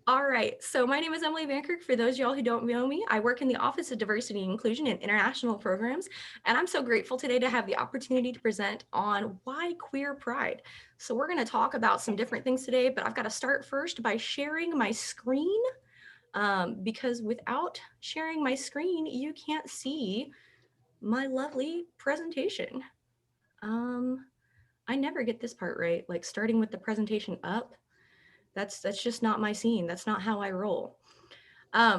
All right, so my name is Emily Vankirk. For those of y'all who don't know me, I work in the Office of Diversity and Inclusion and International Programs, and I'm so grateful today to have the opportunity to present on why queer pride. So we're going to talk about some different things today, but I've got to start first by sharing my screen because without sharing my screen, you can't see my lovely presentation. Um, I never get this part right, like starting with the presentation up. That's just not my scene. That's not how I roll.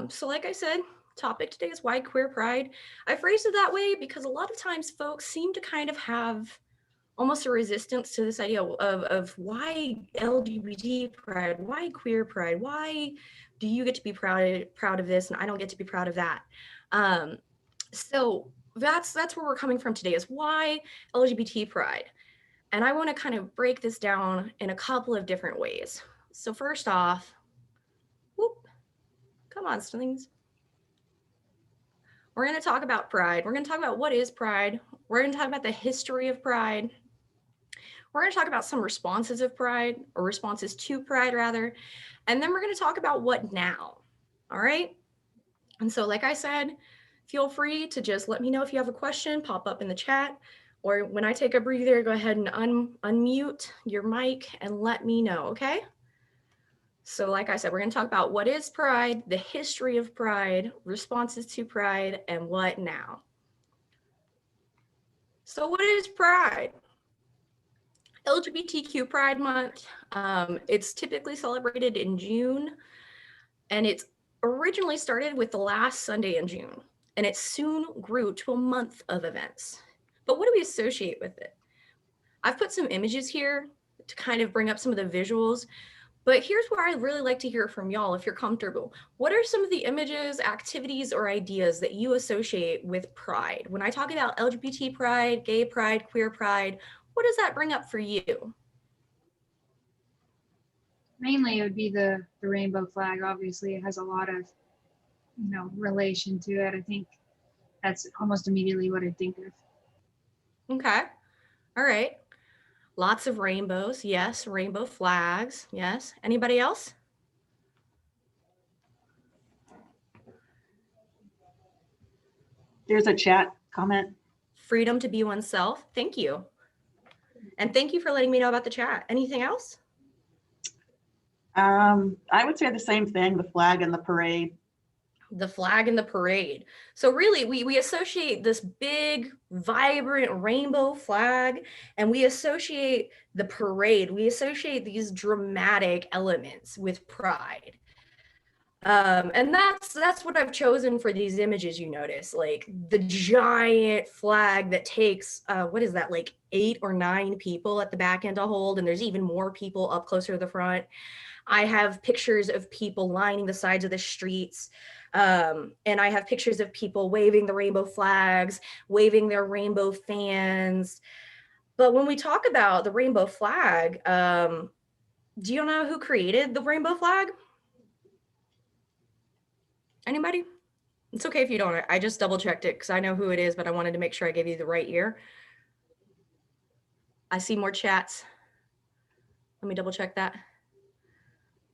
So like I said, topic today is why queer pride. I phrased it that way because a lot of times folks seem to kind of have almost a resistance to this idea of why LGBT pride, why queer pride, why do you get to be proud of this and I don't get to be proud of that. Um, so that's where we're coming from today is why LGBT pride. And I want to kind of break this down in a couple of different ways. So first off, whoop, come on, Slings. We're going to talk about pride. We're going to talk about what is pride. We're going to talk about the history of pride. We're going to talk about some responses of pride, or responses to pride, rather. And then we're going to talk about what now. All right. And so, like I said, feel free to just let me know if you have a question, pop up in the chat, or when I take a breather, go ahead and unmute your mic and let me know. Okay. So like I said, we're going to talk about what is pride, the history of pride, responses to pride, and what now. So what is pride? LGBTQ Pride Month. It's typically celebrated in June, and it's originally started with the last Sunday in June, and it soon grew to a month of events. But what do we associate with it? I've put some images here to kind of bring up some of the visuals. But here's where I'd really like to hear from y'all if you're comfortable. What are some of the images, activities, or ideas that you associate with pride? When I talk about LGBT pride, gay pride, queer pride, what does that bring up for you? Mainly it would be the rainbow flag. Obviously it has a lot of relation to it. I think that's almost immediately what I think of. Okay. All right. Lots of rainbows. Yes. Rainbow flags. Yes. Anybody else? There's a chat comment. Freedom to be oneself. Thank you. And thank you for letting me know about the chat. Anything else? I would say the same thing, the flag and the parade. The flag and the parade. So really we associate this big, vibrant rainbow flag, and we associate the parade. We associate these dramatic elements with pride. And that's what I've chosen for these images. You notice, like the giant flag that takes what is that, like 8 or 9 people at the back end to hold, and there's even more people up closer to the front. I have pictures of people lining the sides of the streets. And I have pictures of people waving the rainbow flags, waving their rainbow fans. But when we talk about the rainbow flag, do you know who created the rainbow flag? Anybody? It's okay if you don't. I just double checked it because I know who it is, but I wanted to make sure I gave you the right year. I see more chats. Let me double check that.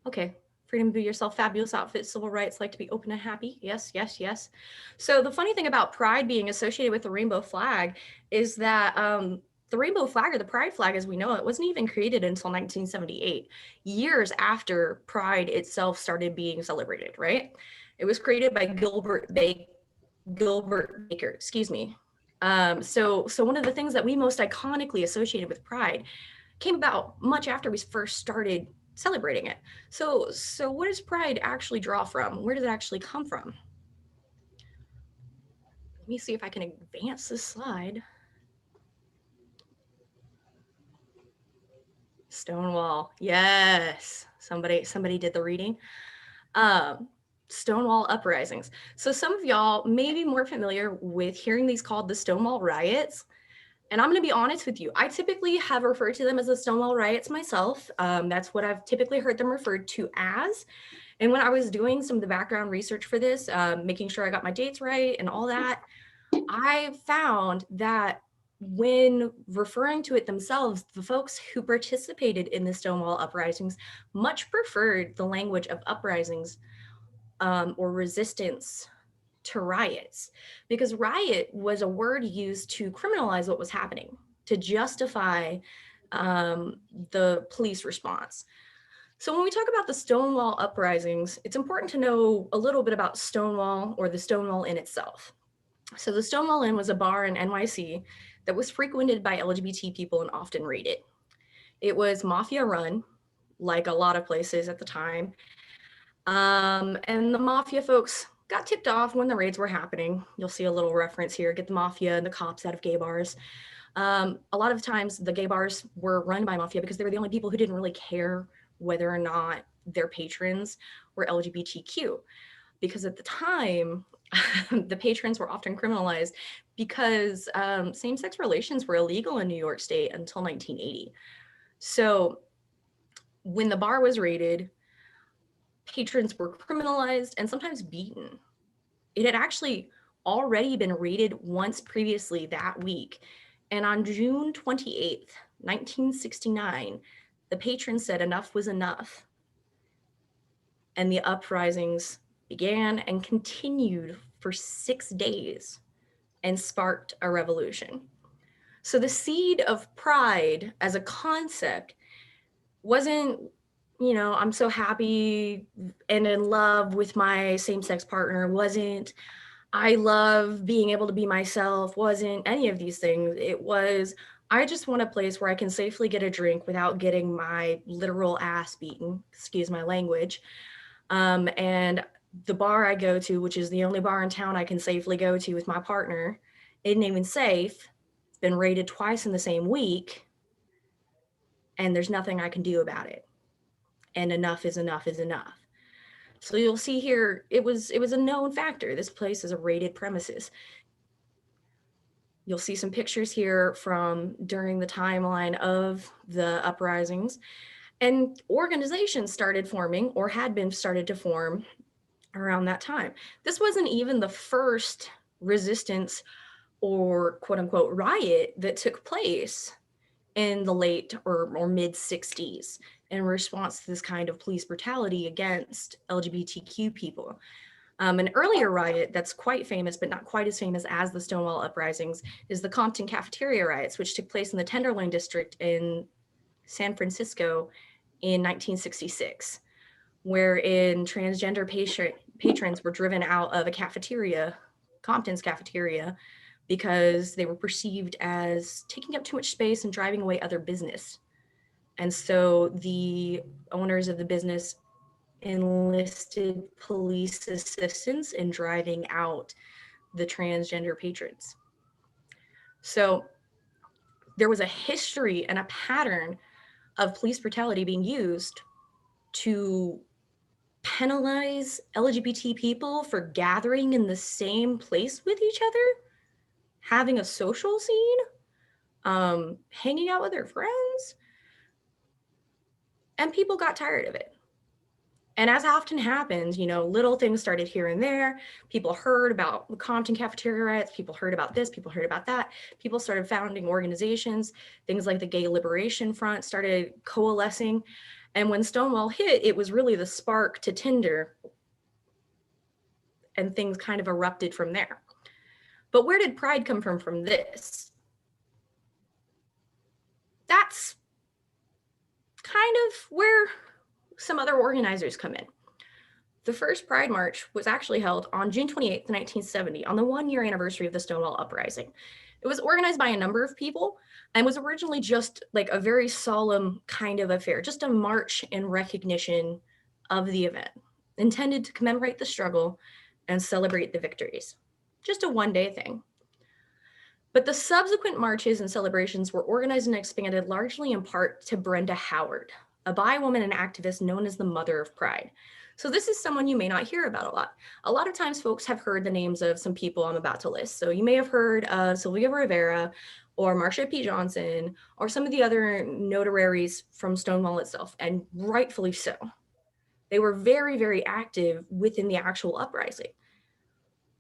Okay. Freedom to be yourself, fabulous outfit, civil rights, like to be open and happy. Yes, yes, yes. So the funny thing about pride being associated with the rainbow flag is that the rainbow flag, or the pride flag as we know it, wasn't even created until 1978, years after pride itself started being celebrated, right? It was created by Gilbert Baker, excuse me. So one of the things that we most iconically associated with pride came about much after we first started celebrating it. So what does pride actually draw from? Where does it actually come from? Let me see if I can advance this slide. Stonewall. Yes. Somebody did the reading. Stonewall uprisings. So some of y'all may be more familiar with hearing these called the Stonewall riots. And I'm going to be honest with you. I typically have referred to them as the Stonewall riots myself. That's what I've typically heard them referred to as. And when I was doing some of the background research for this, making sure I got my dates right and all that, I found that when referring to it themselves, the folks who participated in the Stonewall uprisings much preferred the language of uprisings or resistance to riots, because riot was a word used to criminalize what was happening, to justify the police response. So when we talk about the Stonewall uprisings, it's important to know a little bit about Stonewall, or the Stonewall Inn itself. So the Stonewall Inn was a bar in NYC that was frequented by LGBT people and often raided. It was mafia run, like a lot of places at the time. And the mafia folks got tipped off when the raids were happening. You'll see a little reference here, get the mafia and the cops out of gay bars. A lot of times the gay bars were run by mafia because they were the only people who didn't really care whether or not their patrons were LGBTQ. Because at the time, the patrons were often criminalized because same-sex relations were illegal in New York State until 1980. So when the bar was raided, patrons were criminalized and sometimes beaten. It had actually already been raided once previously that week. And on June 28th, 1969, the patrons said enough was enough. And the uprisings began and continued for 6 days and sparked a revolution. So the seed of pride as a concept wasn't, I'm so happy and in love with my same-sex partner, wasn't I love being able to be myself, wasn't any of these things. It was, I just want a place where I can safely get a drink without getting my literal ass beaten, excuse my language. And the bar I go to, which is the only bar in town I can safely go to with my partner, isn't even safe. It's been raided twice in the same week, and there's nothing I can do about it. And enough is enough is enough. So you'll see here, it was a known factor. This place is a raided premises. You'll see some pictures here from during the timeline of the uprisings, and organizations started forming or had been started to form around that time. This wasn't even the first resistance or quote unquote riot that took place in the late or mid 60s in response to this kind of police brutality against LGBTQ people. An earlier riot that's quite famous, but not quite as famous as the Stonewall uprisings, is the Compton cafeteria riots, which took place in the Tenderloin district in San Francisco in 1966, wherein transgender patrons were driven out of a cafeteria, Compton's cafeteria, because they were perceived as taking up too much space and driving away other business. And so the owners of the business enlisted police assistance in driving out the transgender patrons. So there was a history and a pattern of police brutality being used to penalize LGBT people for gathering in the same place with each other, having a social scene, hanging out with their friends, and people got tired of it. And as often happens, little things started here and there. People heard about the Compton cafeteria riots. People heard about this. People heard about that. People started founding organizations. Things like the Gay Liberation Front started coalescing. And when Stonewall hit, it was really the spark to tinder. And things kind of erupted from there. But where did pride come from this? That's kind of where some other organizers come in. The first Pride March was actually held on June 28th, 1970, on the 1-year anniversary of the Stonewall Uprising. It was organized by a number of people and was originally just like a very solemn kind of affair, just a march in recognition of the event, intended to commemorate the struggle and celebrate the victories. Just a one-day thing. But the subsequent marches and celebrations were organized and expanded largely in part to Brenda Howard, a bi woman and activist known as the Mother of Pride. So this is someone you may not hear about a lot. A lot of times folks have heard the names of some people I'm about to list. So you may have heard of Sylvia Rivera or Marsha P. Johnson or some of the other notaries from Stonewall itself, and rightfully so. They were very, very active within the actual uprising.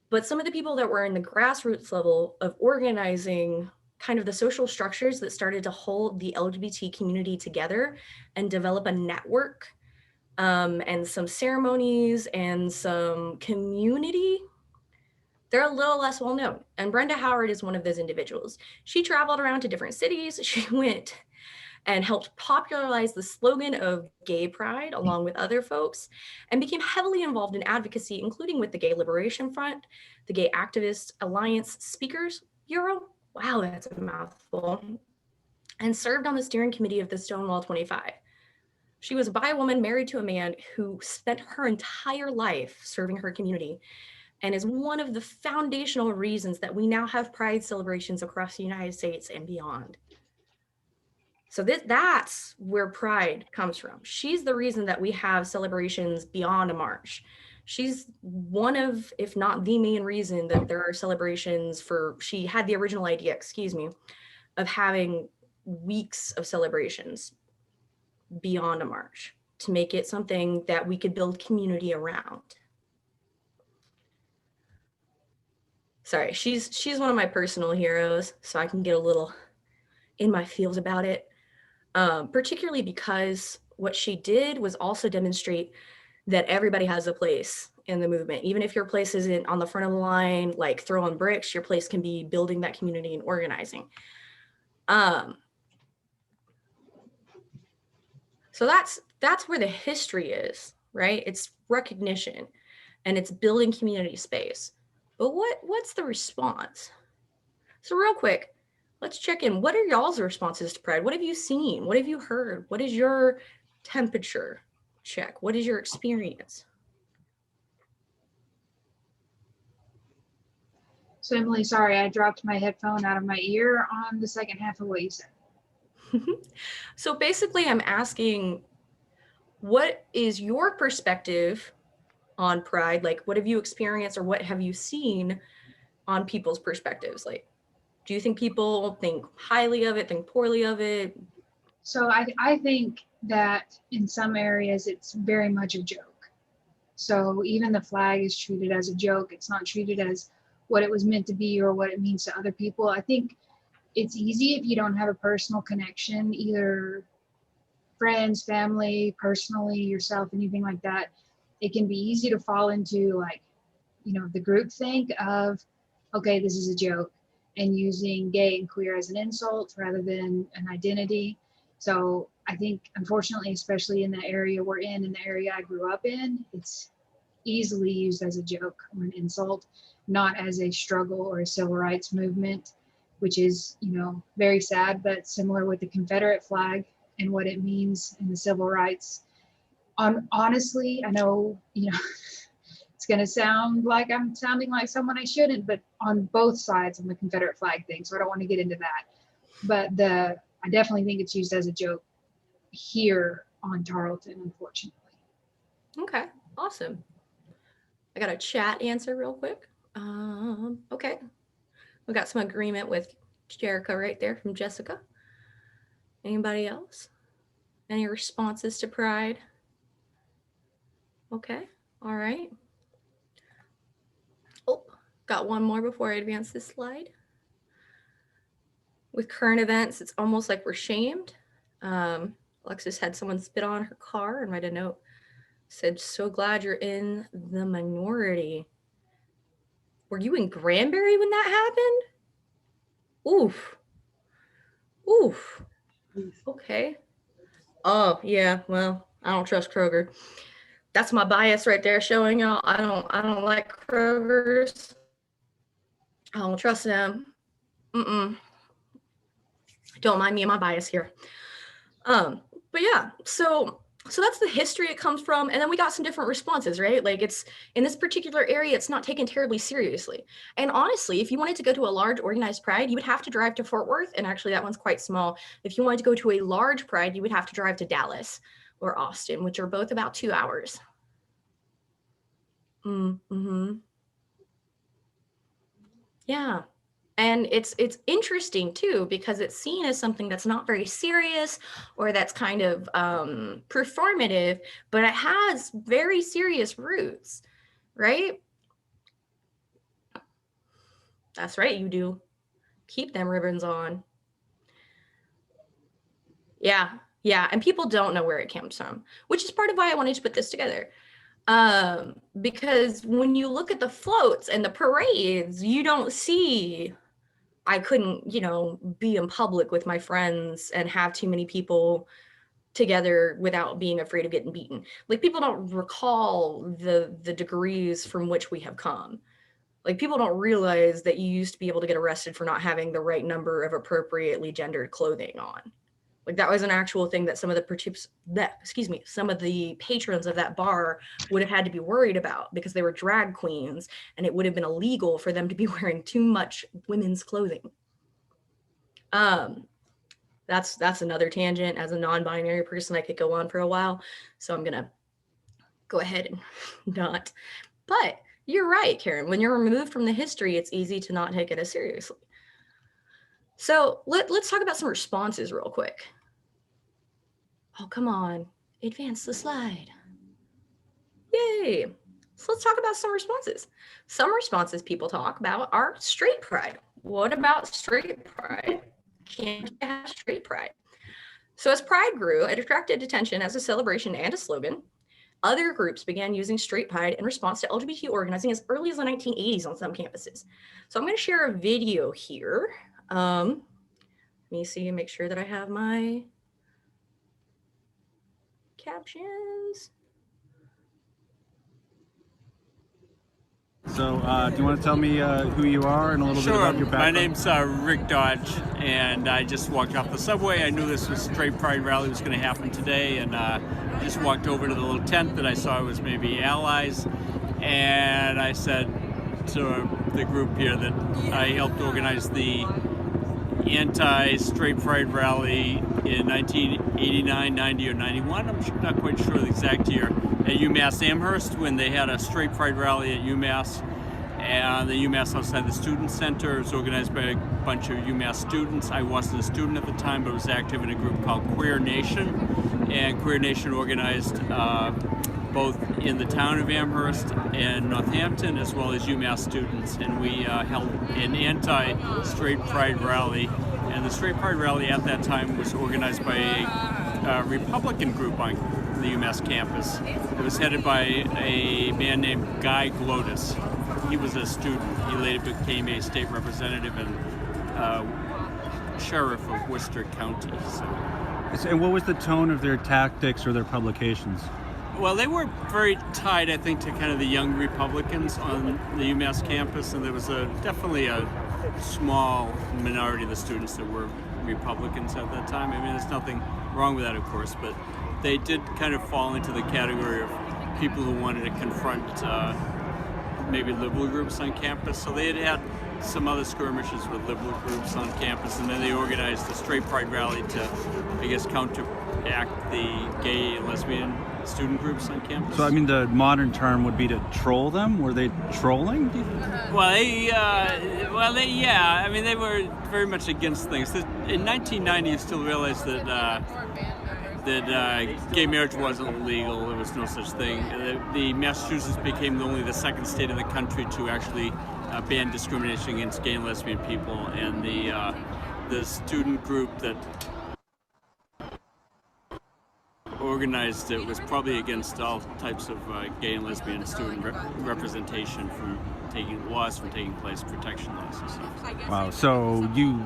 But some of the people that were in the grassroots level of organizing kind of the social structures that started to hold the LGBT community together and develop a network, and some ceremonies and some community, they're a little less well known. And Brenda Howard is one of those individuals. She traveled around to different cities. She went and helped popularize the slogan of gay pride along with other folks, and became heavily involved in advocacy, including with the Gay Liberation Front, the Gay Activist Alliance Speakers Bureau. Wow, that's a mouthful. And served on the steering committee of the Stonewall 25. She was a bi woman married to a man who spent her entire life serving her community, and is one of the foundational reasons that we now have pride celebrations across the United States and beyond. So that's where pride comes from. She's the reason that we have celebrations beyond a march. She's one of, if not the main reason that there are celebrations for, she had the original idea, excuse me, of having weeks of celebrations beyond a march to make it something that we could build community around. Sorry, she's one of my personal heroes, so I can get a little in my feels about it. Particularly because what she did was also demonstrate that everybody has a place in the movement. Even if your place isn't on the front of the line, like throwing bricks, your place can be building that community and organizing. So that's where the history is, right? It's recognition and it's building community space. But what's the response? So real quick, let's check in. What are y'all's responses to pride? What have you seen? What have you heard? What is your temperature check? What is your experience? So Emily, sorry, I dropped my headphone out of my ear on the second half of what you said. So basically I'm asking, what is your perspective on pride? Like, what have you experienced or what have you seen on people's perspectives? Like, do you think people think highly of it, think poorly of it? So I think that in some areas it's very much a joke. So even the flag is treated as a joke. It's not treated as what it was meant to be or what it means to other people. I think it's easy if you don't have a personal connection, either friends, family, personally, yourself, anything like that. It can be easy to fall into, like, the group think of, okay, this is a joke, and using gay and queer as an insult rather than an identity. So I think, unfortunately, especially in the area we're in the area I grew up in, it's easily used as a joke or an insult, not as a struggle or a civil rights movement, which is, very sad, but similar with the Confederate flag and what it means in the civil rights. Honestly, I know, it's going to sound like I'm sounding like someone I shouldn't, but on both sides on the Confederate flag thing, so I don't want to get into that. But I definitely think it's used as a joke here on Tarleton, unfortunately. Okay, awesome. I got a chat answer real quick. Okay, we got some agreement with Jericho right there from Jessica. Anybody else? Any responses to pride? Okay, all right. Oh, got one more before I advance this slide. With current events, it's almost like we're shamed. Alexis had someone spit on her car and write a note. Said, so glad you're in the minority. Were you in Granbury when that happened? Oof. Oof. Okay. Oh, yeah, well, I don't trust Kroger. That's my bias right there showing y'all. I don't like Kroger's. I don't trust them. Don't mind me and my bias here. But yeah, so that's the history it comes from. And then we got some different responses, right? Like, it's in this particular area, it's not taken terribly seriously. And honestly, if you wanted to go to a large organized pride, you would have to drive to Fort Worth. And actually that one's quite small. If you wanted to go to a large pride, you would have to drive to Dallas or Austin, which are both about 2 hours. Yeah. And it's interesting too, because it's seen as something that's not very serious or that's kind of performative, but it has very serious roots, right? That's right, you do. Keep them ribbons on. Yeah, yeah. And people don't know where it comes from, which is part of why I wanted to put this together. Because when you look at the floats and the parades, you don't see, I couldn't, be in public with my friends and have too many people together without being afraid of getting beaten. Like, people don't recall the degrees from which we have come. Like, people don't realize that you used to be able to get arrested for not having the right number of appropriately gendered clothing on. Like, that was an actual thing that some of the patrons of that bar would have had to be worried about, because they were drag queens and it would have been illegal for them to be wearing too much women's clothing. That's another tangent. As a non-binary person, I could go on for a while, so I'm gonna go ahead and not. But you're right, Karen. When you're removed from the history, it's easy to not take it as seriously. So let's talk about some responses real quick. Oh, come on. Advance the slide. Yay. So let's talk about some responses. Some responses people talk about are straight pride. What about straight pride? Can't you have straight pride? So as pride grew, it attracted attention as a celebration and a slogan. Other groups began using straight pride in response to LGBT organizing as early as the 1980s on some campuses. So I'm going to share a video here. Let me see, make sure that I have my captions. So do you want to tell me who you are and a little bit about your background? My name's Rick Dodge, and I just walked off the subway. I knew this was Straight Pride Rally was going to happen today, and I just walked over to the little tent that I saw was maybe allies, and I said to the group here that I helped organize the anti-Straight Pride Rally in 1989, 90, or 91. I'm not quite sure the exact year. At UMass Amherst, when they had a Straight Pride Rally at UMass, and the UMass outside the Student Center. It was organized by a bunch of UMass students. I wasn't a student at the time, but was active in a group called Queer Nation, and Queer Nation organized both in the town of Amherst and Northampton, as well as UMass students, and we held an anti-Straight Pride Rally. And the Straight Pride Rally at that time was organized by a Republican group on the UMass campus. It was headed by a man named Guy Glotis. He was a student. He later became a state representative and sheriff of Worcester County. And what was the tone of their tactics or their publications? Well, they were very tied, I think, to kind of the young Republicans on the UMass campus, and there was definitely a small minority of the students that were Republicans at that time. I mean, there's nothing wrong with that, of course, but they did kind of fall into the category of people who wanted to confront maybe liberal groups on campus. So they had some other skirmishes with liberal groups on campus, and then they organized the Straight Pride Rally to, I guess, counteract the gay and lesbian student groups on campus. So, I mean, the modern term would be to troll them? Were they trolling? Well, yeah. I mean, they were very much against things. In 1990, you still realized that gay marriage wasn't legal. There was no such thing. The Massachusetts became only the second state in the country to actually ban discrimination against gay and lesbian people, and the student group that organized it was probably against all types of gay and lesbian student representation from taking place, protection laws and stuff. Wow, so you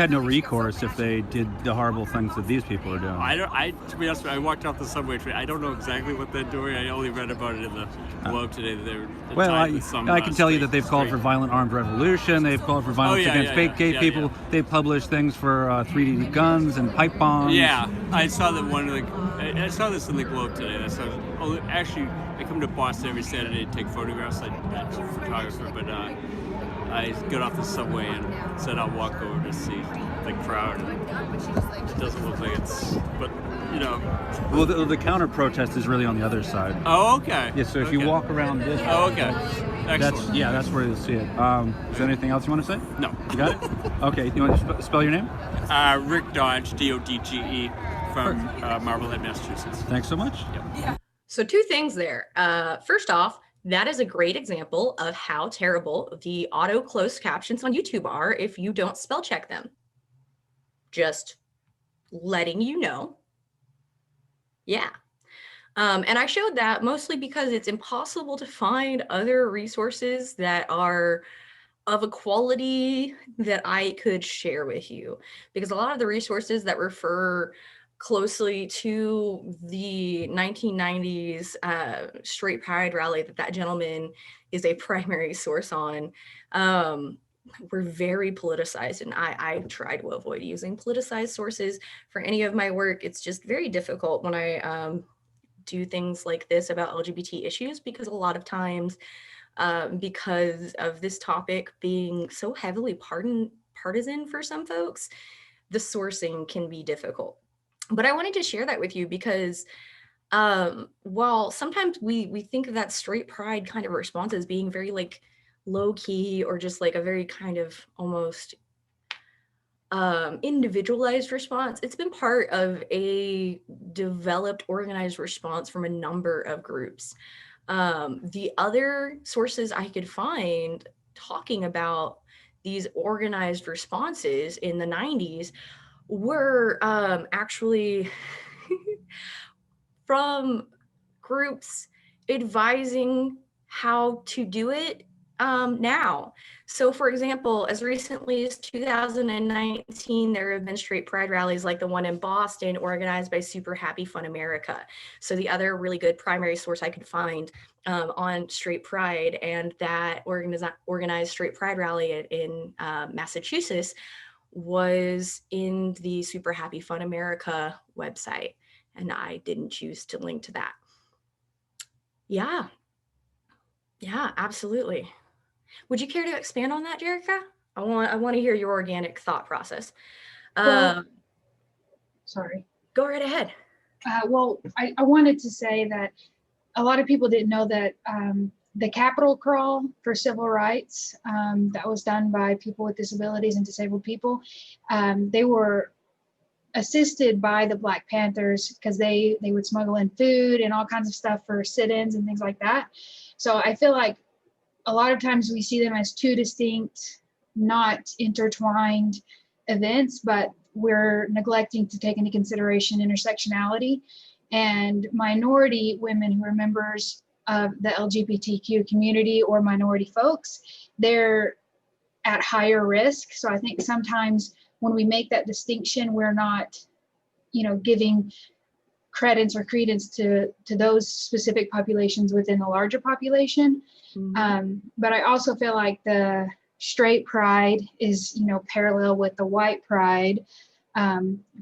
had no recourse if they did the horrible things that these people are doing. To be honest with you, I walked off the subway train. I don't know exactly what they're doing. I only read about it in the Globe today that they're tied with some, I can tell you that they've called for violent armed revolution. They've called for violence against fake gay people. Yeah. They've published things for 3D guns and pipe bombs. Yeah, I saw that I saw this in the Globe today. Actually, I come to Boston every Saturday to take photographs. I'm a photographer, but I got off the subway and said I'll walk over to see the crowd. It doesn't look like it's, but you know. Well, the counter protest is really on the other side. Oh, okay. Yeah, so if you walk around this. Oh, okay. Excellent. That's where you'll see it. Is there anything else you want to say? No. You got it? Okay. You want to spell your name? Rick Dodge, D-O-D-G-E, from Marblehead, Massachusetts. Thanks so much. Yep. So 2 things there. First off, That is a great example of how terrible the auto closed captions on YouTube are if you don't spell check them. Just letting you know. Yeah. And I showed that mostly because it's impossible to find other resources that are of a quality that I could share with you. Because a lot of the resources that refer closely to the 1990s straight pride rally that gentleman is a primary source on, were very politicized. And I try to avoid using politicized sources for any of my work. It's just very difficult when I do things like this about LGBT issues, because a lot of times, because of this topic being so heavily partisan for some folks, the sourcing can be difficult. But I wanted to share that with you because while sometimes we think of that straight pride kind of response as being very like low key or just like a very kind of almost individualized response, it's been part of a developed, organized response from a number of groups. The other sources I could find talking about these organized responses in the 90s were actually from groups advising how to do it now. So for example, as recently as 2019, there have been straight pride rallies like the one in Boston organized by Super Happy Fun America. So the other really good primary source I could find on straight pride and that organized straight pride rally in Massachusetts was in the Super Happy Fun America website. And I didn't choose to link to that. Yeah, absolutely. Would you care to expand on that, Jerica? I want to hear your organic thought process. Well, sorry. Go right ahead. Well, I wanted to say that a lot of people didn't know that the Capitol crawl for civil rights that was done by people with disabilities and disabled people, they were assisted by the Black Panthers because they would smuggle in food and all kinds of stuff for sit-ins and things like that. So I feel like a lot of times we see them as two distinct, not intertwined events, but we're neglecting to take into consideration intersectionality. And minority women who are members of the LGBTQ community or minority folks, they're at higher risk. So I think sometimes when we make that distinction, we're not, giving credence or credence to those specific populations within the larger population. Mm-hmm. But I also feel like the straight pride is, parallel with the white pride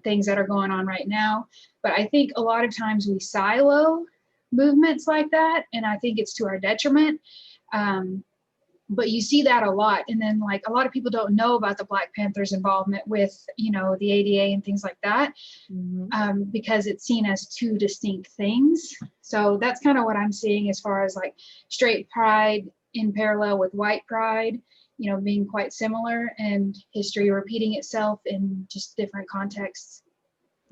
things that are going on right now. But I think a lot of times we silo movements like that, and I think it's to our detriment. But you see that a lot. And then like a lot of people don't know about the Black Panthers involvement with, the ADA and things like that, mm-hmm. Because it's seen as two distinct things. So that's kind of what I'm seeing as far as like straight pride in parallel with white pride, being quite similar and history repeating itself in just different contexts.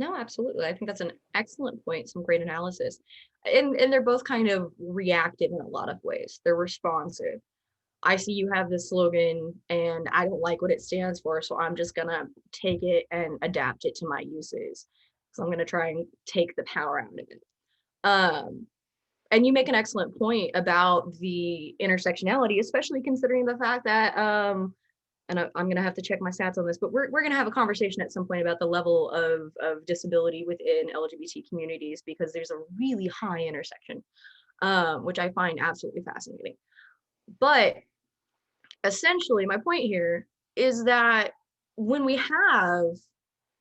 No, absolutely. I think that's an excellent point, some great analysis. And they're both kind of reactive in a lot of ways. They're responsive. I see you have this slogan and I don't like what it stands for, so I'm just gonna take it and adapt it to my uses. So I'm gonna try and take the power out of it. And you make an excellent point about the intersectionality, especially considering the fact that, and I'm gonna have to check my stats on this, but we're gonna have a conversation at some point about the level of disability within LGBT communities, because there's a really high intersection, which I find absolutely fascinating. But essentially, my point here is that when we have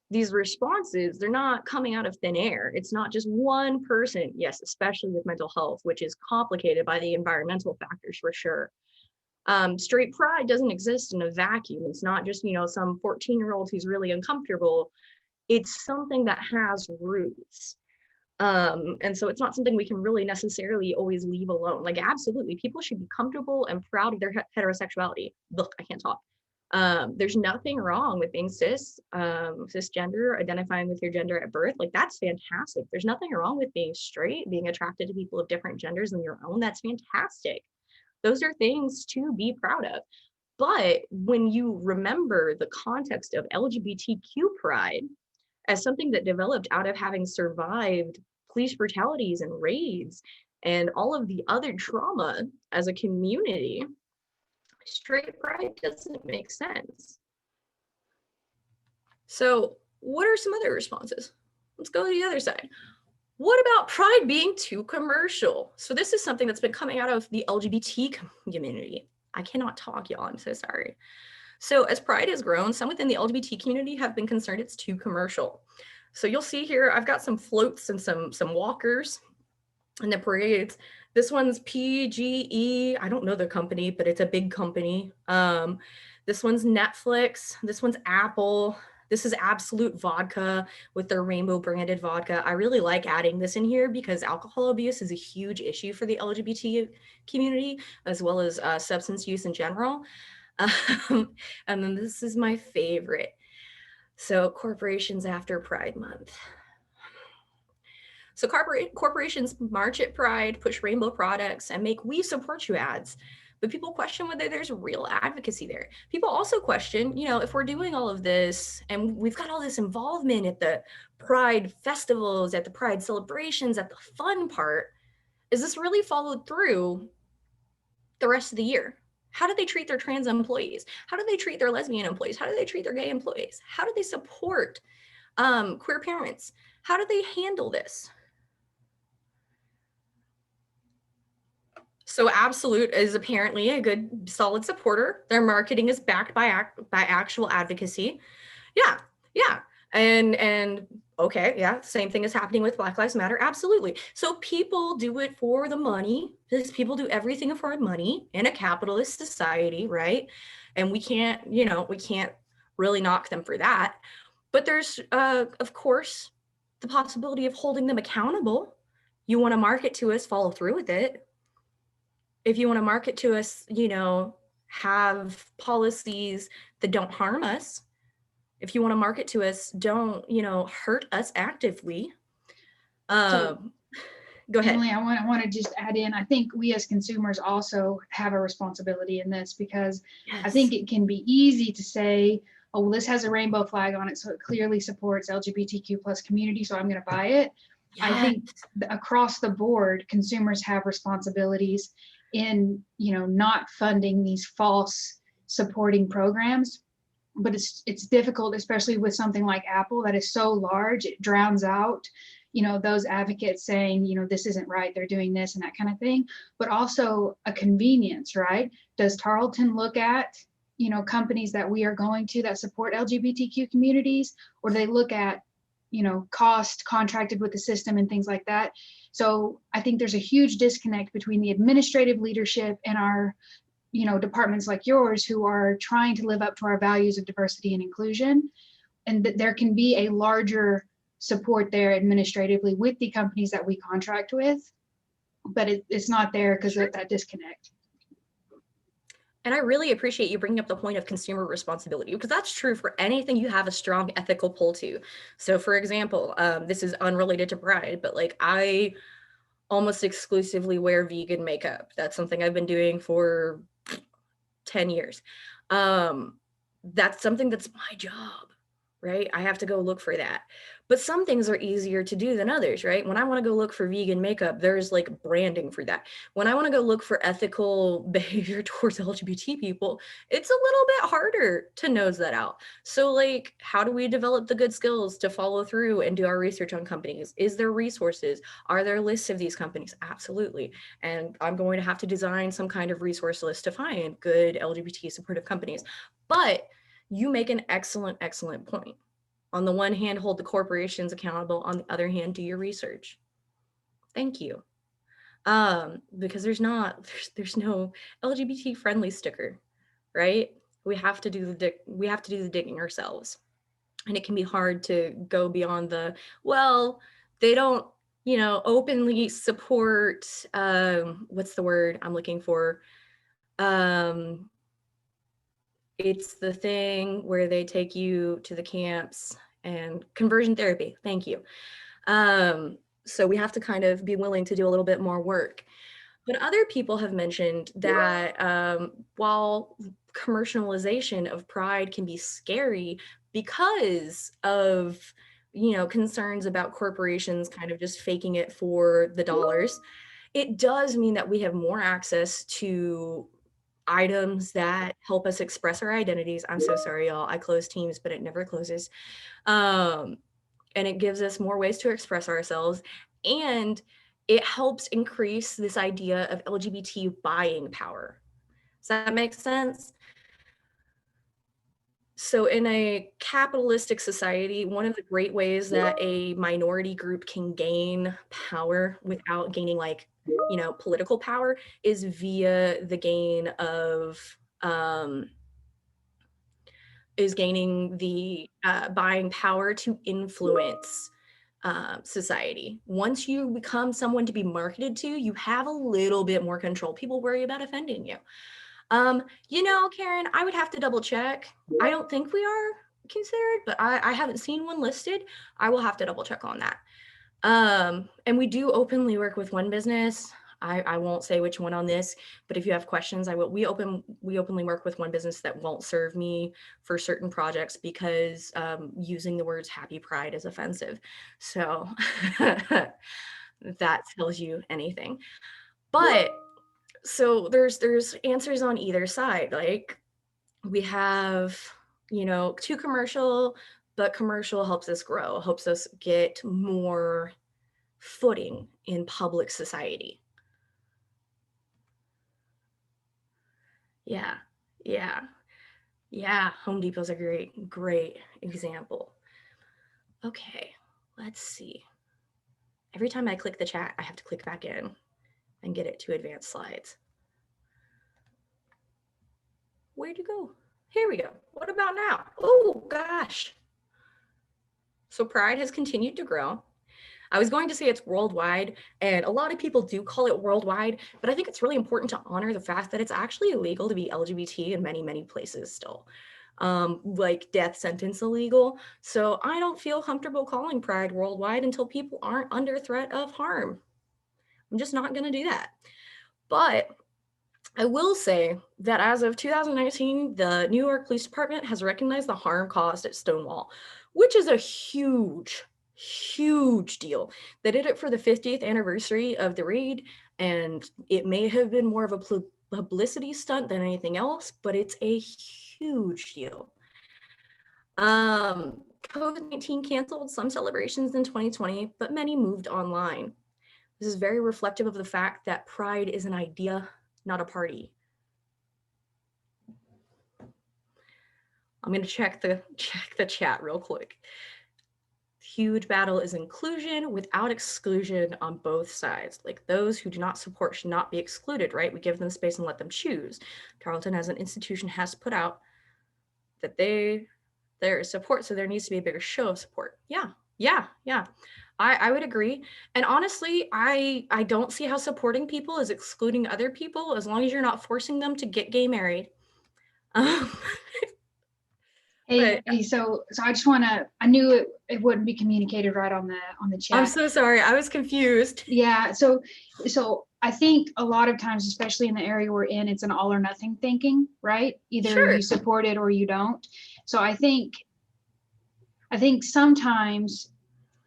these responses, they're not coming out of thin air. It's not just one person, yes, especially with mental health, which is complicated by the environmental factors for sure. Straight pride doesn't exist in a vacuum. It's not just, some 14-year-old who's really uncomfortable. It's something that has roots. And so it's not something we can really necessarily always leave alone. Like, absolutely, people should be comfortable and proud of their heterosexuality. Look, I can't talk. There's nothing wrong with being cisgender, identifying with your gender at birth. Like, that's fantastic. There's nothing wrong with being straight, being attracted to people of different genders than your own. That's fantastic. Those are things to be proud of. But when you remember the context of LGBTQ pride as something that developed out of having survived police brutalities and raids and all of the other trauma as a community, straight pride doesn't make sense. So what are some other responses? Let's go to the other side. What about pride being too commercial? So this is something that's been coming out of the LGBT community. I cannot talk, y'all, I'm so sorry. So as pride has grown, some within the LGBT community have been concerned it's too commercial. So you'll see here, I've got some floats and some walkers in the parades. This one's PGE. I don't know the company, but it's a big company. This one's Netflix. This one's Apple. This is Absolute Vodka with their rainbow branded vodka. I really like adding this in here because alcohol abuse is a huge issue for the LGBT community, as well as substance use in general. And then this is my favorite. So corporations after Pride Month. So corporations march at Pride, push rainbow products, and make "we support you" ads. But people question whether there's real advocacy there. People also question, if we're doing all of this and we've got all this involvement at the Pride festivals, at the Pride celebrations, at the fun part, is this really followed through the rest of the year? How do they treat their trans employees? How do they treat their lesbian employees? How do they treat their gay employees? How do they support queer parents? How do they handle this? So Absolute is apparently a good, solid supporter. Their marketing is backed by actual advocacy. Yeah. And okay, yeah, same thing is happening with Black Lives Matter. Absolutely. So people do it for the money, because people do everything for money in a capitalist society, right? And we can't really knock them for that. But there's, of course, the possibility of holding them accountable. You want to market to us, follow through with it. If you want to market to us, have policies that don't harm us. If you want to market to us, don't, hurt us actively. Go ahead. Emily, I want to just add in, I think we as consumers also have a responsibility in this, because Yes. I think it can be easy to say, oh, well, this has a rainbow flag on it, so it clearly supports LGBTQ plus community, so I'm going to buy it. Yes. I think across the board, consumers have responsibilities in, not funding these false supporting programs. But it's difficult, especially with something like Apple that is so large, it drowns out, those advocates saying, this isn't right, they're doing this and that kind of thing. But also a convenience, right? Does Tarleton look at, companies that we are going to that support LGBTQ communities, or do they look at, cost, contracted with the system and things like that? So I think there's a huge disconnect between the administrative leadership and our departments like yours who are trying to live up to our values of diversity and inclusion, and that there can be a larger support there administratively with the companies that we contract with, but it's not there because of that disconnect. And I really appreciate you bringing up the point of consumer responsibility, because that's true for anything you have a strong ethical pull to. So for example, this is unrelated to Pride, but like I almost exclusively wear vegan makeup. That's something I've been doing for 10 years. That's something that's my job, right? I have to go look for that. But some things are easier to do than others, right? When I want to go look for vegan makeup, there's like branding for that. When I want to go look for ethical behavior towards LGBT people, it's a little bit harder to nose that out. So like, how do we develop the good skills to follow through and do our research on companies? Is there resources? Are there lists of these companies? Absolutely. And I'm going to have to design some kind of resource list to find good LGBT supportive companies. But you make an excellent, excellent point. On the one hand, hold the corporations accountable. On the other hand, do your research. Thank you. Because there's no LGBT friendly sticker, right? We have to do the digging ourselves. And it can be hard to go beyond they don't, openly support, what's the word I'm looking for? It's the thing where they take you to the camps and conversion therapy. Thank you. So we have to kind of be willing to do a little bit more work. But other people have mentioned that while commercialization of pride can be scary because of, you know, concerns about corporations kind of just faking it for the dollars, it does mean that we have more access to items that help us express our identities. I'm so sorry, y'all. I close Teams, but it never closes. Um, and it gives us more ways to express ourselves, and it helps increase this idea of LGBT buying power. Does that make sense? So in a capitalistic society, one of the great ways that a minority group can gain power without gaining, like, you know, political power is via the gain of is gaining the buying power to influence society. Once you become someone to be marketed to, you have a little bit more control. People worry about offending you. You know, Karen, I would have to double check. I don't think we are considered, but I haven't seen one listed. I will have to double check on that. And we do openly work with one business. I won't say which one on this, but if you have questions, I will. We openly work with one business that won't serve me for certain projects because using the words Happy Pride is offensive. So that tells you anything. But so there's answers on either side. Like we have, you know, too commercial, but commercial helps us grow, helps us get more footing in public society. Yeah, yeah, yeah. Home Depot's a great example. Okay, let's see. Every time I click the chat, I have to click back in and get it to advanced slides. Where'd you go? Here we go. What about now? Oh, gosh. So Pride has continued to grow. I was going to say it's worldwide, and a lot of people do call it worldwide, but I think it's really important to honor the fact that it's actually illegal to be LGBT in many, many places still. Like death sentence illegal. So I don't feel comfortable calling Pride worldwide until people aren't under threat of harm. I'm just not going to do that. But I will say that as of 2019, the New York Police Department has recognized the harm caused at Stonewall, which is a huge deal. They did it for the 50th anniversary of the raid, and it may have been more of a publicity stunt than anything else, but it's a huge deal. COVID-19 canceled some celebrations in 2020, but many moved online. This is very reflective of the fact that Pride is an idea, not a party. I'm going to check the chat real quick. Huge battle is inclusion without exclusion on both sides. Like those who do not support should not be excluded, right? We give them space and let them choose. Tarleton as an institution has put out that there is support, so there needs to be a bigger show of support. Yeah. I would agree. And honestly, I don't see how supporting people is excluding other people as long as you're not forcing them to get gay married. Hey, so I just want to, I knew it wouldn't be communicated right on the chat. I'm so sorry. I was confused. Yeah. So I think a lot of times, especially in the area we're in, it's an all or nothing thinking, right? Either Sure. you support it or you don't. So I think sometimes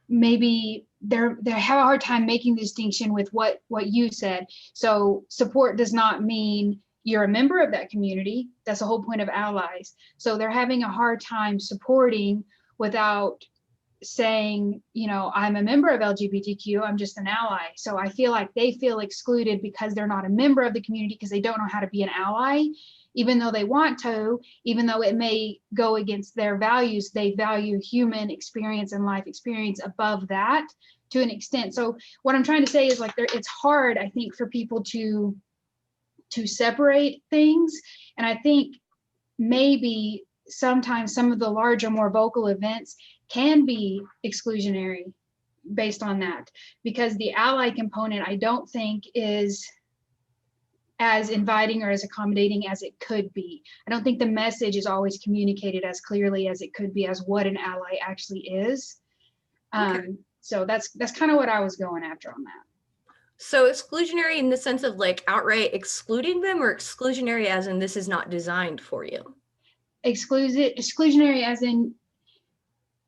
maybe they have a hard time making the distinction with what you said. So support does not mean you're a member of that community. That's the whole point of allies. So they're having a hard time supporting without saying, you know, I'm a member of LGBTQ, I'm just an ally. So I feel like they feel excluded because they're not a member of the community because they don't know how to be an ally, even though they want to, even though it may go against their values. They value human experience and life experience above that to an extent. So what I'm trying to say is like it's hard, I think, for people to separate things. And I think maybe sometimes some of the larger, more vocal events can be exclusionary based on that, because the ally component, I don't think, is as inviting or as accommodating as it could be. I don't think the message is always communicated as clearly as it could be as what an ally actually is. So that's kind of what I was going after on that. So exclusionary in the sense of like outright excluding them, or exclusionary as in this is not designed for you? Exclusionary as in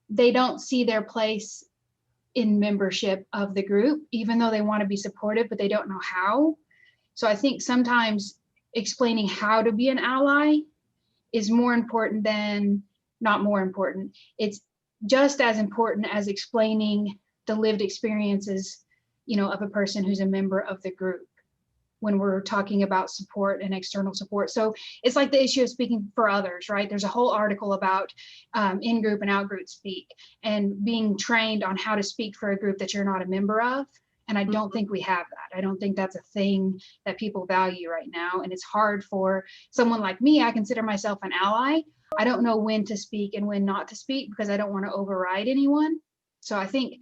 they don't see their place in membership of the group, even though they want to be supportive, but they don't know how. So I think sometimes explaining how to be an ally is more important than, not more important. It's just as important as explaining the lived experiences, of a person who's a member of the group when we're talking about support and external support. So it's like the issue of speaking for others, right? There's a whole article about in-group and out-group speak and being trained on how to speak for a group that you're not a member of. And I don't think we have that. I don't think that's a thing that people value right now. And it's hard for someone like me. I consider myself an ally. I don't know when to speak and when not to speak because I don't want to override anyone. So I think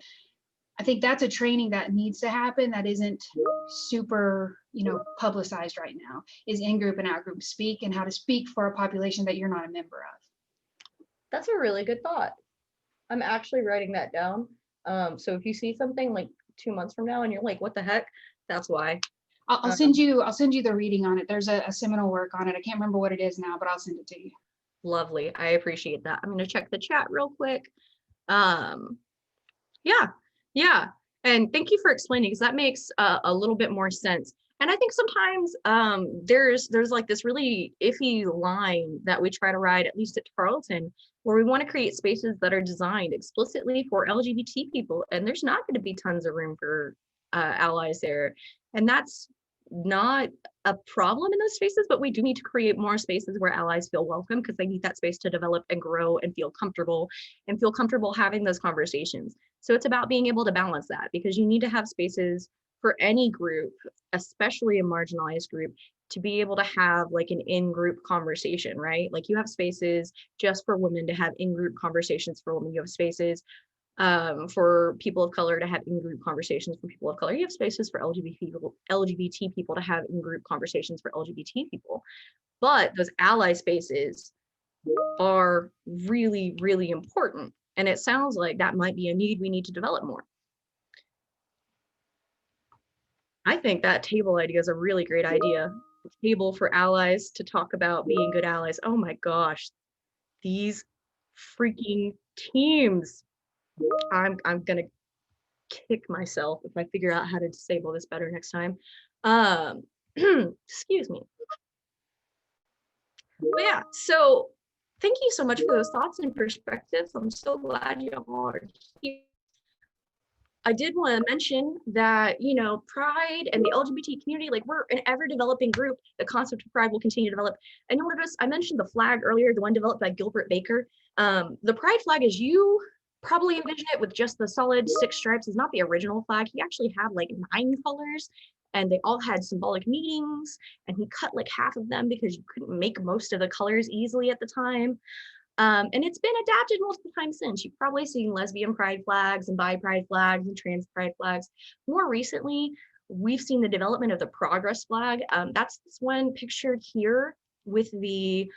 that's a training that needs to happen that isn't super, publicized right now, is in-group and out-group speak and how to speak for a population that you're not a member of. That's a really good thought. I'm actually writing that down. So if you see something like 2 months from now and you're like, what the heck? That's why. I'll send you the reading on it. There's a seminal work on it. I can't remember what it is now, but I'll send it to you. Lovely. I appreciate that. I'm going to check the chat real quick. Yeah. And thank you for explaining, because that makes a little bit more sense. And I think sometimes there's like this really iffy line that we try to ride, at least at Tarleton, where we want to create spaces that are designed explicitly for LGBT people. And there's not going to be tons of room for allies there. And that's not a problem in those spaces, but we do need to create more spaces where allies feel welcome, because they need that space to develop and grow and feel comfortable having those conversations. So it's about being able to balance that, because you need to have spaces for any group, especially a marginalized group, to be able to have like an in-group conversation, right? Like you have spaces just for women to have in-group conversations for women. You have spaces for people of color to have in-group conversations for people of color. You have spaces for LGBT people to have in-group conversations for LGBT people. But those ally spaces are really, really important. And it sounds like that might be a need we need to develop more. I think that table idea is a really great idea. A table for allies to talk about being good allies. Oh my gosh, these freaking teams. I'm gonna kick myself if I figure out how to disable this better next time. Excuse me. But yeah, so thank you so much for those thoughts and perspectives. I'm so glad you all are here. I did want to mention that, Pride and the LGBT community, like we're an ever developing group. The concept of Pride will continue to develop. And you'll notice I mentioned the flag earlier, the one developed by Gilbert Baker. The Pride flag, as you probably envision it with just the solid 6 stripes, is not the original flag. He actually had like 9 colors, and they all had symbolic meanings, and he cut like half of them because you couldn't make most of the colors easily at the time. And it's been adapted multiple times since. You've probably seen lesbian pride flags and bi pride flags and trans pride flags. More recently, we've seen the development of the progress flag. That's this one pictured here with the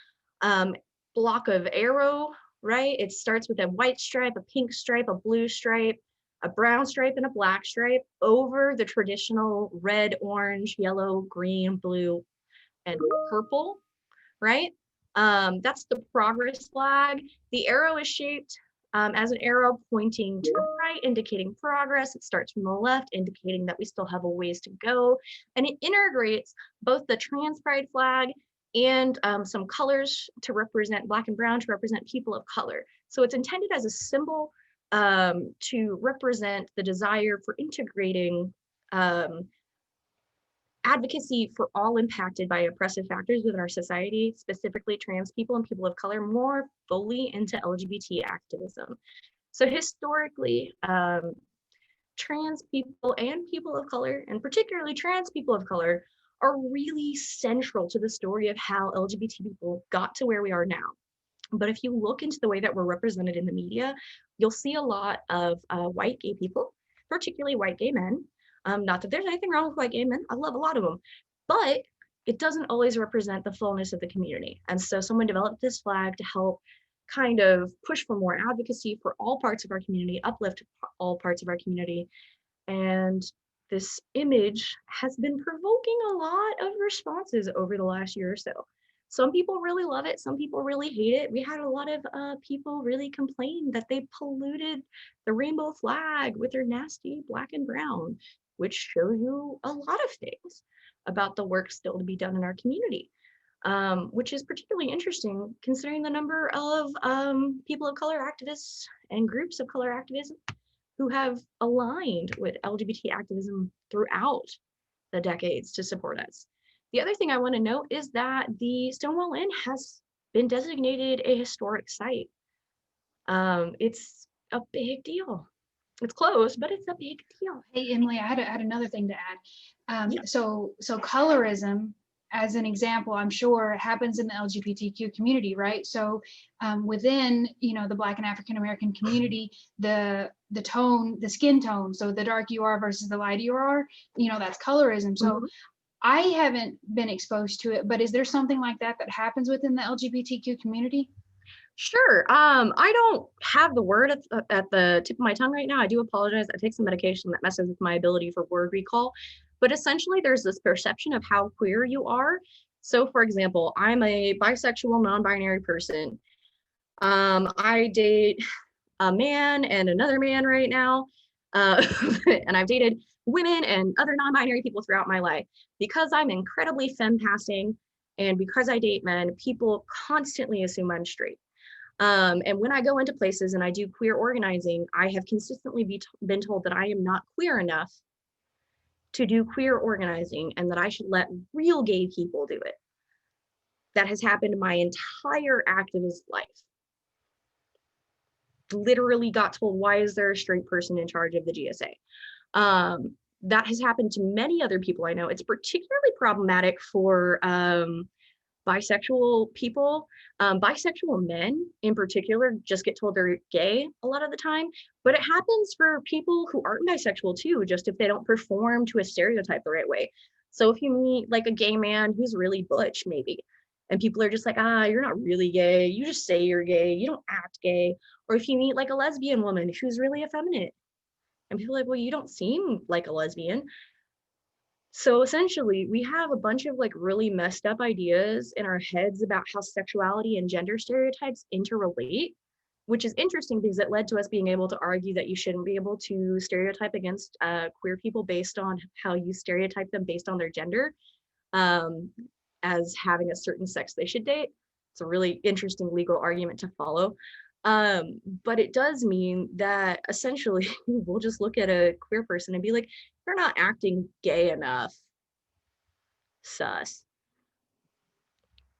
block of arrow, right? It starts with a white stripe, a pink stripe, a blue stripe, a brown stripe, and a black stripe over the traditional red, orange, yellow, green, blue, and purple, right? That's the progress flag. The arrow is shaped as an arrow pointing to the right, indicating progress. It starts from the left, indicating that we still have a ways to go. And it integrates both the trans pride flag and some colors to represent black and brown, to represent people of color. So it's intended as a symbol to represent the desire for integrating advocacy for all impacted by oppressive factors within our society, specifically trans people and people of color, more fully into LGBT activism. So historically, trans people and people of color, and particularly trans people of color, are really central to the story of how LGBT people got to where we are now. But if you look into the way that we're represented in the media, you'll see a lot of white gay people, particularly white gay men. Not that there's anything wrong with white gay men. I love a lot of them. But it doesn't always represent the fullness of the community. And so someone developed this flag to help kind of push for more advocacy for all parts of our community, uplift all parts of our community. And this image has been provoking a lot of responses over the last year or so. Some people really love it, some people really hate it. We had a lot of people really complain that they polluted the rainbow flag with their nasty black and brown, which shows you a lot of things about the work still to be done in our community. Which is particularly interesting considering the number of people of color activists and groups of color activism who have aligned with LGBT activism throughout the decades to support us. The other thing I want to note is that the Stonewall Inn has been designated a historic site. It's a big deal. It's closed, but it's a big deal. Hey, Emily, I had another thing to add. Yeah. So colorism, as an example, I'm sure happens in the LGBTQ community, right? So within, the Black and African American community, the skin tone, so the dark you are versus the light you are, that's colorism. So I haven't been exposed to it, but is there something like that happens within the LGBTQ community? Sure. I don't have the word at the tip of my tongue right now. I do apologize. I take some medication that messes with my ability for word recall. But essentially, there's this perception of how queer you are. So, for example, I'm a bisexual, non-binary person. I date a man and another man right now. And I've dated women and other non-binary people throughout my life. Because I'm incredibly femme-passing and because I date men, people constantly assume I'm straight. And when I go into places and I do queer organizing, I have consistently been told that I am not queer enough to do queer organizing and that I should let real gay people do it. That has happened my entire activist life. Literally got told, why is there a straight person in charge of the GSA? That has happened to many other people I know. It's particularly problematic for bisexual people. Bisexual men in particular just get told they're gay a lot of the time, but it happens for people who aren't bisexual too, just if they don't perform to a stereotype the right way. So if you meet like a gay man who's really butch maybe, and people are just like, you're not really gay, you just say you're gay, you don't act gay. Or if you meet like a lesbian woman who's really effeminate, and people are like, well, you don't seem like a lesbian. So essentially, we have a bunch of like really messed up ideas in our heads about how sexuality and gender stereotypes interrelate, which is interesting because it led to us being able to argue that you shouldn't be able to stereotype against queer people based on how you stereotype them based on their gender, as having a certain sex they should date. It's a really interesting legal argument to follow. But it does mean that essentially we'll just look at a queer person and be like, you're not acting gay enough. Sus.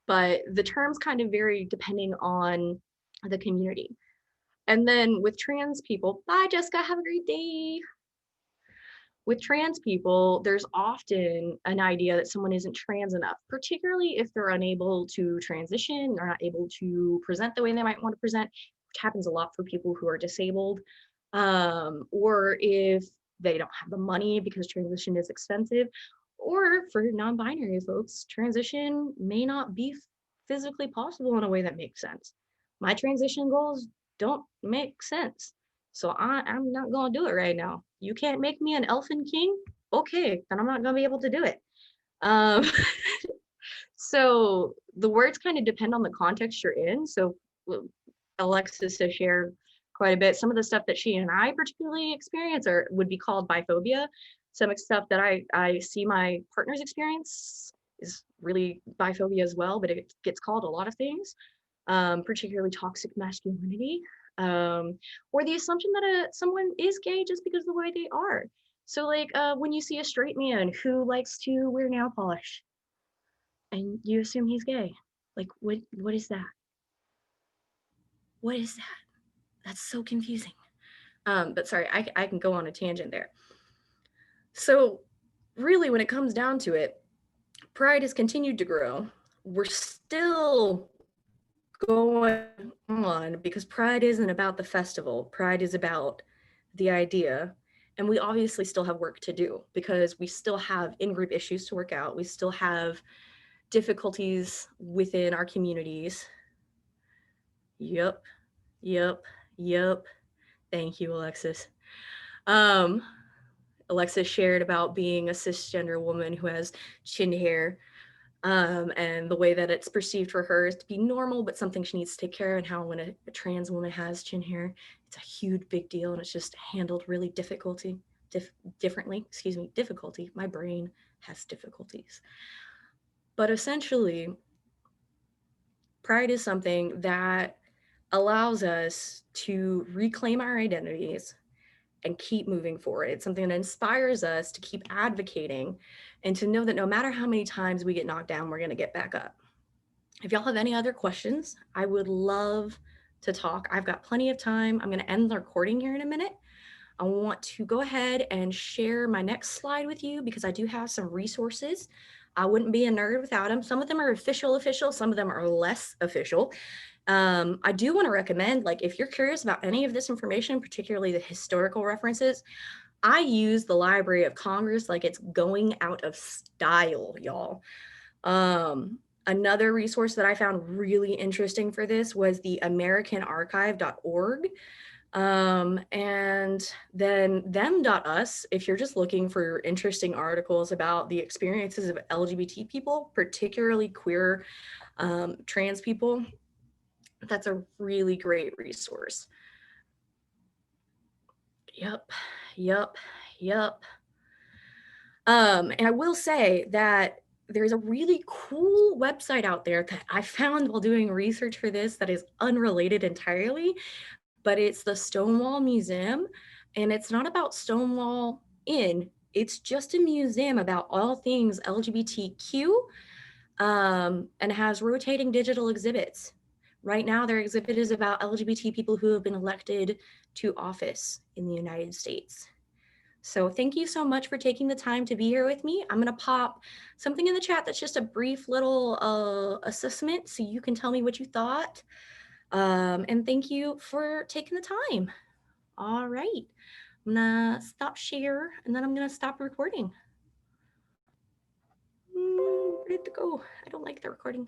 But the terms kind of vary depending on the community. And then with trans people, bye Jessica, have a great day. With trans people, there's often an idea that someone isn't trans enough, particularly if they're unable to transition or not able to present the way they might want to present, which happens a lot for people who are disabled, or if they don't have the money because transition is expensive, or for non-binary folks, transition may not be physically possible in a way that makes sense. My transition goals don't make sense. So I'm not gonna do it right now. You can't make me an elfin king? Okay, then I'm not gonna be able to do it. So the words kind of depend on the context you're in. So Alexis has shared quite a bit. Some of the stuff that she and I particularly experience would be called biphobia. Some stuff that I see my partners experience is really biphobia as well, but it gets called a lot of things, particularly toxic masculinity, or the assumption that someone is gay just because of the way they are. So like when you see a straight man who likes to wear nail polish and you assume he's gay, like what is that? What is that? That's so confusing. But sorry, I can go on a tangent there. So really, when it comes down to it, Pride has continued to grow. We're still going on because Pride isn't about the festival. Pride is about the idea. And we obviously still have work to do because we still have in-group issues to work out. We still have difficulties within our communities. Yep, yep, yep. Thank you, Alexis. Alexis shared about being a cisgender woman who has chin hair, and the way that it's perceived for her is to be normal, but something she needs to take care of, and how when a trans woman has chin hair, it's a huge big deal, and it's just handled really difficulty. Difficulty. My brain has difficulties. But essentially, pride is something that allows us to reclaim our identities and keep moving forward. It's something that inspires us to keep advocating and to know that no matter how many times we get knocked down, we're going to get back up. If y'all have any other questions, I would love to talk. I've got plenty of time. I'm going to end the recording here in a minute. I want to go ahead and share my next slide with you because I do have some resources. I wouldn't be a nerd without them. Some of them are official, some of them are less official. I do want to recommend, like, if you're curious about any of this information, particularly the historical references, I use the Library of Congress like it's going out of style, y'all. Another resource that I found really interesting for this was the AmericanArchive.org. And then them.us, if you're just looking for interesting articles about the experiences of LGBT people, particularly queer, trans people, that's a really great resource. Yep. And I will say that there's a really cool website out there that I found while doing research for this that is unrelated entirely, but it's the Stonewall Museum, and it's not about Stonewall Inn. It's just a museum about all things LGBTQ, and has rotating digital exhibits. Right now, their exhibit is about LGBT people who have been elected to office in the United States. So thank you so much for taking the time to be here with me. I'm going to pop something in the chat that's just a brief little assessment so you can tell me what you thought. And thank you for taking the time. All right, I'm gonna stop share and then I'm gonna stop recording. Where did it go? I don't like the recording.